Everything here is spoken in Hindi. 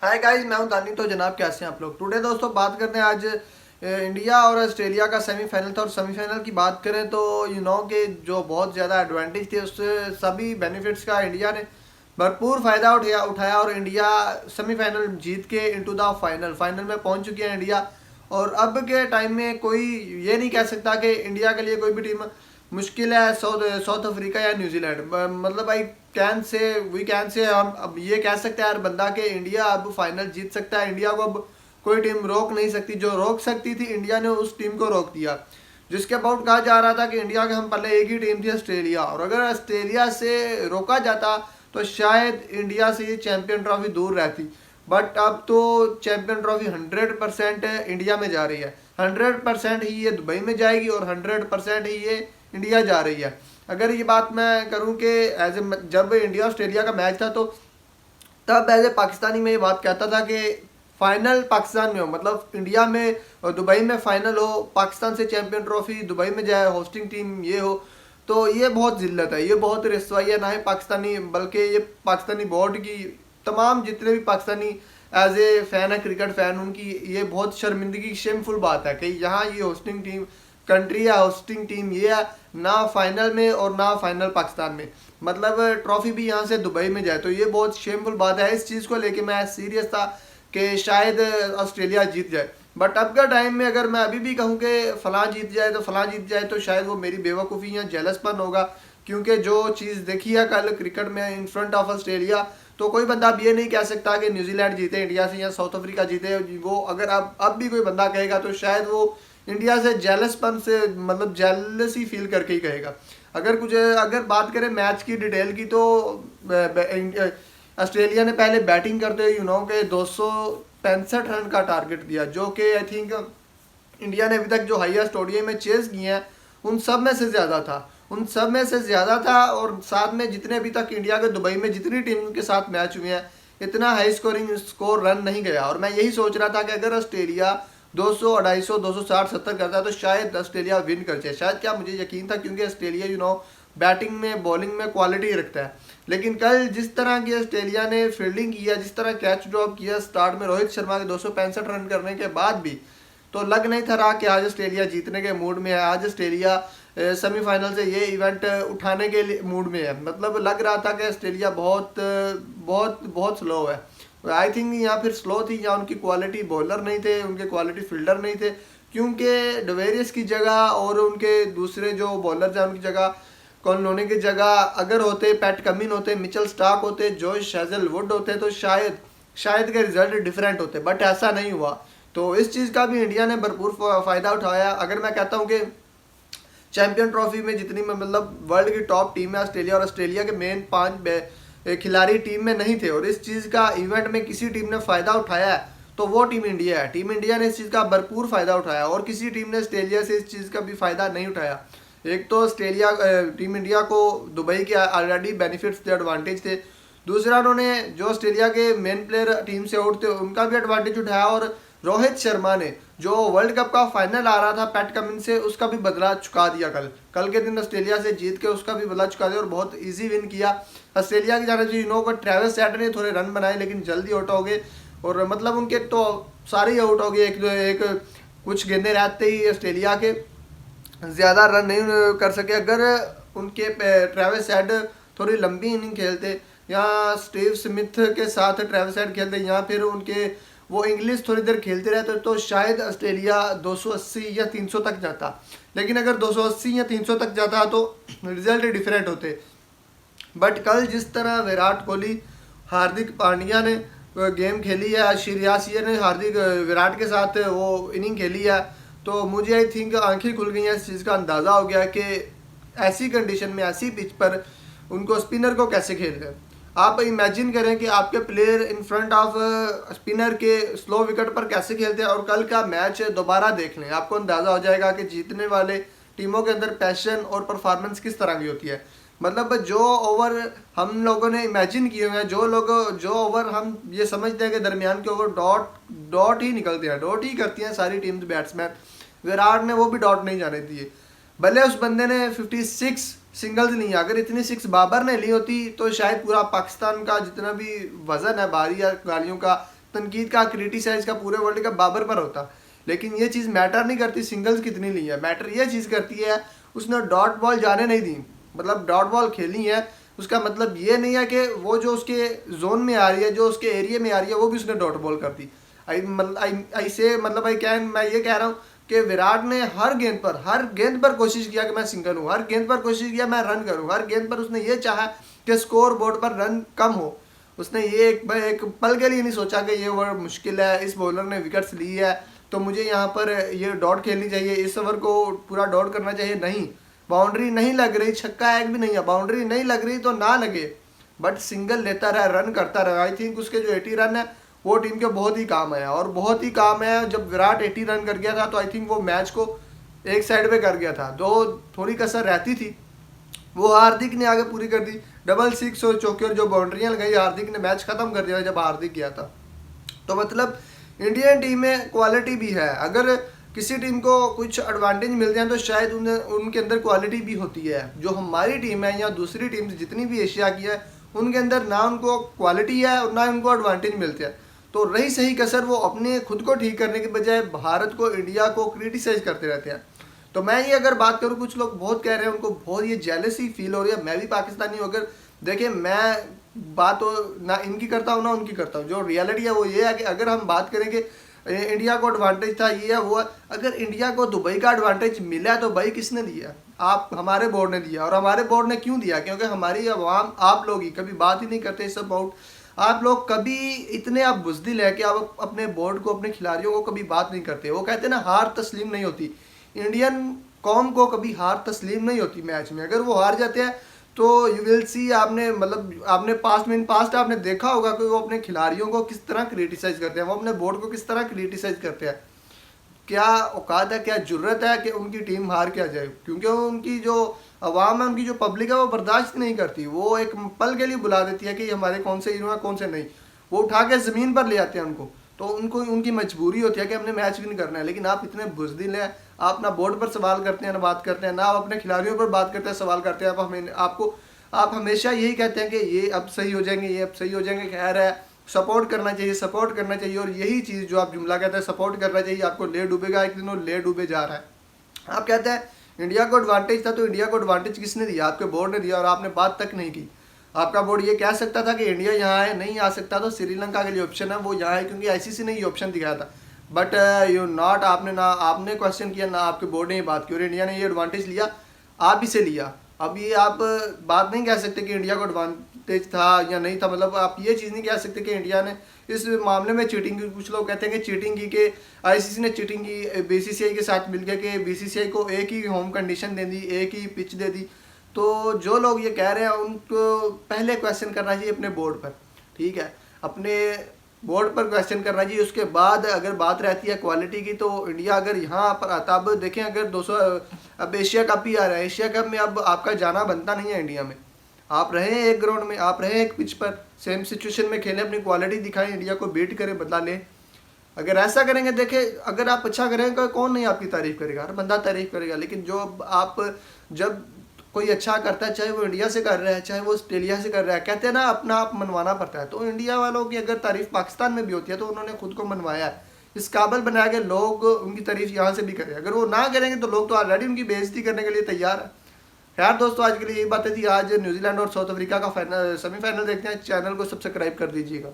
हाय गाइस, मैं हूं दानी। तो जनाब कैसे हैं आप लोग? टुडे दोस्तों बात करते हैं आज इंडिया और ऑस्ट्रेलिया का सेमीफाइनल था। और सेमीफाइनल की बात करें तो के जो बहुत ज़्यादा एडवांटेज थे उससे सभी बेनिफिट्स का इंडिया ने भरपूर फ़ायदा उठाया और इंडिया सेमीफाइनल जीत के इनटू द फाइनल फाइनल में पहुंच चुकी है इंडिया। और अब के टाइम में कोई ये नहीं कह सकता कि इंडिया के लिए कोई भी टीम मुश्किल है। साउथ अफ्रीका या न्यूजीलैंड, मतलब वी कैन से हम अब ये कह सकते हैं हर बंदा के इंडिया अब फाइनल जीत सकता है। इंडिया को अब कोई टीम रोक नहीं सकती। जो रोक सकती थी इंडिया ने उस टीम को रोक दिया। जिसके अबाउट कहा जा रहा था कि इंडिया के हम पहले एक ही टीम थी ऑस्ट्रेलिया, और अगर ऑस्ट्रेलिया से रोका जाता तो शायद इंडिया से ये चैंपियन ट्रॉफी दूर रहती। बट अब तो चैंपियन ट्रॉफी 100% इंडिया में जा रही है। 100% ही ये दुबई में जाएगी और 100% ही ये इंडिया जा रही है। अगर ये बात मैं करूं कि जब इंडिया ऑस्ट्रेलिया का मैच था तो तब एज ए पाकिस्तानी में ये बात कहता था कि फाइनल पाकिस्तान में हो, मतलब इंडिया में और दुबई में फाइनल हो, पाकिस्तान से चैंपियन ट्रॉफी दुबई में जाए, होस्टिंग टीम ये हो, तो ये बहुत जिल्लत है, ये बहुत रसवाई है। ना ही पाकिस्तानी बल्कि ये पाकिस्तानी बोर्ड की तमाम जितने भी पाकिस्तानी एज ए फ़ैन है, क्रिकेट फ़ैन, उनकी ये बहुत शर्मिंदगी शेमफुल बात है कि यहाँ ये होस्टिंग टीम कंट्री है, होस्टिंग टीम ये है, ना फाइनल में और ना फाइनल पाकिस्तान में, मतलब ट्रॉफी भी यहाँ से दुबई में जाए, तो ये बहुत शेमफुल बात है। इस चीज़ को लेके मैं सीरियस था कि शायद ऑस्ट्रेलिया जीत जाए। बट अब का टाइम में अगर मैं अभी भी कहूँ कि फ़लाँ जीत जाए तो फ़लाँ जीत जाए, तो शायद वो मेरी बेवकूफ़ी या जेलसपन होगा। क्योंकि जो चीज़ देखी है कल क्रिकेट में इन फ्रंट ऑफ ऑस्ट्रेलिया, तो कोई बंदा अब ये नहीं कह सकता कि न्यूजीलैंड जीते इंडिया से या साउथ अफ्रीका जीते। वो अगर अब भी कोई बंदा कहेगा तो शायद वो इंडिया से जेलसपन से, मतलब जेलसी फील करके ही कहेगा। अगर बात करें मैच की डिटेल की तो ऑस्ट्रेलिया ने पहले बैटिंग करते हुए के 265 रन का टारगेट दिया, जो कि आई थिंक इंडिया ने अभी तक जो हाईएस्ट ओडीआई में चेस किए हैं उन सब में से ज़्यादा था, उन सब में से ज़्यादा था। और साथ में जितने अभी तक इंडिया के दुबई में जितनी टीम के साथ मैच हुए हैं, इतना हाई स्कोरिंग स्कोर रन नहीं गया। और मैं यही सोच रहा था कि अगर ऑस्ट्रेलिया 200, 250, 260, 70 करता है तो शायद ऑस्ट्रेलिया विन कर जाए। शायद क्या, मुझे यकीन था, क्योंकि ऑस्ट्रेलिया बैटिंग में बॉलिंग में क्वालिटी रखता है। लेकिन कल जिस तरह की ऑस्ट्रेलिया ने फील्डिंग किया, जिस तरह कैच ड्रॉप किया स्टार्ट में रोहित शर्मा के 265 रन करने के बाद भी, तो लग नहीं था रहा कि आज ऑस्ट्रेलिया जीतने के मूड में है। आज ऑस्ट्रेलिया सेमीफाइनल से ये इवेंट उठाने के लिए मूड में है। मतलब लग रहा था कि ऑस्ट्रेलिया बहुत बहुत बहुत स्लो है। आई थिंक या फिर स्लो थी या उनकी क्वालिटी बॉलर नहीं थे, उनके क्वालिटी फील्डर नहीं थे। क्योंकि डवेरियस की जगह और उनके दूसरे जो बॉलर हैं उनकी जगह, कॉनलोनी की जगह अगर होते, पैट कमिन होते, मिचेल स्टार्क होते, जोश हेजलवुड होते, तो शायद के रिजल्ट डिफरेंट होते। बट ऐसा नहीं हुआ। तो इस चीज़ का भी इंडिया ने भरपूर फ़ायदा उठाया। अगर मैं कहता हूँ कि चैंपियन ट्रॉफी में जितनी, मतलब वर्ल्ड की टॉप टीम है ऑस्ट्रेलिया, और ऑस्ट्रेलिया के मेन 5 खिलाड़ी टीम में नहीं थे, और इस चीज़ का इवेंट में किसी टीम ने फ़ायदा उठाया है तो वो टीम इंडिया है। टीम इंडिया ने इस चीज़ का भरपूर फ़ायदा उठाया और किसी टीम ने ऑस्ट्रेलिया से इस चीज़ का भी फ़ायदा नहीं उठाया। एक तो ऑस्ट्रेलिया टीम इंडिया को दुबई के ऑलरेडी बेनिफिट्स थे, एडवांटेज थे। दूसरा, उन्होंने जो ऑस्ट्रेलिया के मेन प्लेयर टीम से आउट थे उनका भी एडवांटेज उठाया। और रोहित शर्मा ने जो वर्ल्ड कप का फाइनल आ रहा था पैट कमिन से, उसका भी बदला चुका दिया। कल के दिन ऑस्ट्रेलिया से जीत के उसका भी बदला चुका दिया और बहुत इजी विन किया ऑस्ट्रेलिया की जाने से। को ट्रेविस हेड ने थोड़े रन बनाए लेकिन जल्दी आउट हो गए, और मतलब उनके तो सारे ही आउट हो गए। एक कुछ गेंदे रहते ही ऑस्ट्रेलिया के ज़्यादा रन नहीं कर सके। अगर उनके ट्रेविस हेड थोड़ी लंबी इनिंग खेलते, या स्टीव स्मिथ के साथ ट्रेविस हेड खेलते, या फिर उनके वो इंग्लिश थोड़ी देर खेलते रहते, तो शायद ऑस्ट्रेलिया 280 या 300 तक जाता। लेकिन अगर 280 या 300 तक जाता तो रिजल्ट डिफरेंट होते। बट कल जिस तरह विराट कोहली, हार्दिक पांड्या ने गेम खेली है, श्रेयस अय्यर ने हार्दिक विराट के साथ वो इनिंग खेली है, तो मुझे आई थिंक आंखें खुल गई हैं। इस चीज़ का अंदाज़ा हो गया कि ऐसी कंडीशन में, ऐसी पिच पर उनको स्पिनर को कैसे खेलना है। आप इमेजिन करें कि आपके player in front off spinner के स्लो विकेट पर कैसे खेलते हैं, और कल का मैच दोबारा देख लें, आपको अंदाज़ा हो जाएगा कि जीतने वाले टीमों के अंदर पैशन और परफॉर्मेंस किस तरह की होती है। मतलब जो ओवर हम लोगों ने इमेजिन किए हुए हैं, जो ओवर हम ये समझते हैं कि दरमियान के ओवर डॉट ही निकलते हैं, डॉट ही करती हैं सारी टीम्स बैट्समैन, विराट ने वो भी डॉट नहीं जाने दिए। भले उस बंदे ने 56 सिंगल्स ली, अगर इतनी 6 बाबर ने ली होती तो शायद पूरा पाकिस्तान का जितना भी वजन है भारी या गालियों का तनकीद का, क्रिटिसाइज का पूरे वर्ल्ड का बाबर पर होता। लेकिन ये चीज़ मैटर नहीं करती सिंगल्स कितनी ली है, मैटर ये चीज़ करती है उसने डॉट बॉल जाने नहीं दी, मतलब डॉट बॉल खेली है। उसका मतलब ये नहीं है कि वो जो उसके जोन में आ रही है, जो उसके एरिया में आ रही है, वो भी उसने डॉट बॉल कर दी। ऐसे मतलब मैं ये कह रहा हूँ कि विराट ने हर गेंद पर कोशिश किया कि मैं सिंगल हूँ, हर गेंद पर कोशिश किया मैं रन करूँ, हर गेंद पर उसने ये चाहा कि स्कोर बोर्ड पर रन कम हो। उसने ये एक पल के लिए नहीं सोचा कि ये ओवर मुश्किल है, इस बॉलर ने विकेट्स ली है तो मुझे यहाँ पर ये डॉट खेलनी चाहिए, इस ओवर को पूरा डॉट करना चाहिए। नहीं, बाउंड्री नहीं लग रही, छक्का एक भी नहीं है, बाउंड्री नहीं लग रही तो ना लगे, बट सिंगल लेता रहा, रन करता रहा। आई थिंक उसके जो 80 रन है वो टीम के बहुत ही काम आया, और बहुत ही काम है। जब विराट 80 रन कर गया था तो आई थिंक वो मैच को एक साइड पे कर गया था, दो थोड़ी कसर रहती थी, वो हार्दिक ने आगे पूरी कर दी। डबल सिक्स और चौके और जो बाउंड्रियां लगाई, हार्दिक ने मैच खत्म कर दिया जब हार्दिक गया था। तो मतलब इंडियन टीम में क्वालिटी भी है, अगर किसी टीम को कुछ एडवांटेज मिल जाए तो शायद उनके अंदर क्वालिटी भी होती है। जो हमारी टीम है या दूसरी टीम जितनी भी एशिया की है, उनके अंदर ना उनको क्वालिटी है और ना उनको एडवांटेज मिलते हैं। तो रही सही कसर वो अपने खुद को ठीक करने के बजाय भारत को, इंडिया को क्रिटिसाइज करते रहते हैं। तो मैं ये अगर बात करूँ, कुछ लोग बहुत कह रहे हैं, उनको बहुत ये जेलसी फील हो रही है। मैं भी पाकिस्तानी हूँ, अगर देखिए मैं बात तो ना इनकी करता हूँ ना उनकी करता हूँ, जो रियलिटी है वो ये है कि अगर हम बात करेंगे इंडिया को एडवांटेज था ये है वो है, अगर इंडिया को दुबई का एडवांटेज मिला तो भाई किसने दिया? आप, हमारे बोर्ड ने दिया। और हमारे बोर्ड ने क्यों दिया? क्योंकि हमारी आवाम, आप लोग ही कभी बात ही नहीं करते इस अबाउट। आप लोग कभी इतने आप बुज़दिल है कि आप अपने बोर्ड को, अपने खिलाड़ियों को कभी बात नहीं करते। वो कहते हैं ना, हार तस्लीम नहीं होती। इंडियन कौम को कभी हार तस्लीम नहीं होती मैच में। अगर वो हार जाते हैं तो यू विल सी, आपने मतलब आपने पास्ट आपने देखा होगा कि वो अपने खिलाड़ियों को किस तरह क्रिटिसाइज करते हैं, वो अपने बोर्ड को किस तरह क्रिटिसाइज करते हैं। क्या औकात है, क्या जुर्रत है कि उनकी टीम हार के आ जाए? क्योंकि उनकी जो अवाम है, उनकी जो पब्लिक है, वो बर्दाश्त नहीं करती। वो एक पल के लिए बुला देती है कि हमारे कौन से हीरो हैं कौन से नहीं, वो उठा के ज़मीन पर ले आते हैं उनको। तो उनको उनकी मजबूरी होती है कि हमने मैच विन करना है। लेकिन आप इतने बुज़दिल हैं, आप ना बोर्ड पर सवाल करते हैं ना बात करते हैं, ना आप अपने खिलाड़ियों पर बात करते हैं सवाल करते हैं। आप हमेशा यही कहते हैं कि ये अब सही हो जाएंगे, ये अब सही हो जाएंगे। खैर है, सपोर्ट करना चाहिए, सपोर्ट करना चाहिए। और यही चीज़ जो आप जुमला कहते हैं सपोर्ट करना चाहिए, आपको ले डूबेगा एक दिन, और ले डूबे जा रहा है। आप कहते हैं इंडिया को एडवांटेज था, तो इंडिया को एडवांटेज किसने दिया? आपके बोर्ड ने दिया, और आपने बात तक नहीं की। आपका बोर्ड ये कह सकता था कि इंडिया यहाँ है, नहीं आ सकता तो श्रीलंका के लिए ऑप्शन है, वो यहाँ है क्योंकि आईसीसी ने ये ऑप्शन दिखाया था। बट यू नॉट, आपने क्वेश्चन किया ना आपके बोर्ड ने ये बात की, और इंडिया ने ये एडवांटेज लिया, आप इसे लिया। अब ये आप बात नहीं कह सकते कि इंडिया को एडवांटेज था या नहीं था। मतलब आप ये चीज़ नहीं कह सकते कि इंडिया ने इस मामले में चीटिंग की। कुछ लोग कहते हैं कि चीटिंग की, कि आईसीसी ने चीटिंग की बीसीसीआई के साथ मिलकर, के बीसीसीआई को एक ही होम कंडीशन दे दी, एक ही पिच दे दी। तो जो लोग ये कह रहे हैं उनको पहले क्वेश्चन करना चाहिए अपने बोर्ड पर, ठीक है, अपने बोर्ड पर क्वेश्चन करना चाहिए। उसके बाद अगर बात रहती है क्वालिटी की, तो इंडिया अगर यहाँ पर आता, अब देखें अगर 200, अब एशिया कप ही आ रहा है, एशिया कप में अब आपका जाना बनता नहीं है इंडिया में। आप रहे एक ग्राउंड में, आप रहे एक पिच पर, सेम सिचुएशन में खेलें, अपनी क्वालिटी दिखाएं, इंडिया को बीट करें, बदला लें। अगर ऐसा करेंगे, देखें अगर आप अच्छा करेंगे कौन नहीं आपकी तारीफ़ करेगा? हर बंदा तारीफ़ करेगा। लेकिन जो आप, जब कोई अच्छा करता है, चाहे वो इंडिया से कर रहा है चाहे वो ऑस्ट्रेलिया से कर रहा है, कहते हैं ना अपना आप मनवाना पड़ता है। तो इंडिया वालों की अगर तारीफ़ पाकिस्तान में भी होती है तो उन्होंने खुद को मनवाया है, इस काबिल बनाया कि लोग उनकी तारीफ़ यहाँ से भी करें। अगर वो ना करेंगे तो लोग तो ऑलरेडी उनकी बेइज्जती करने के लिए तैयार है। खैर दोस्तों, आज के लिए यही बातें थी। आज न्यूजीलैंड और साउथ अफ्रीका का सेमीफाइनल देखते हैं। चैनल को सब्सक्राइब कर दीजिएगा।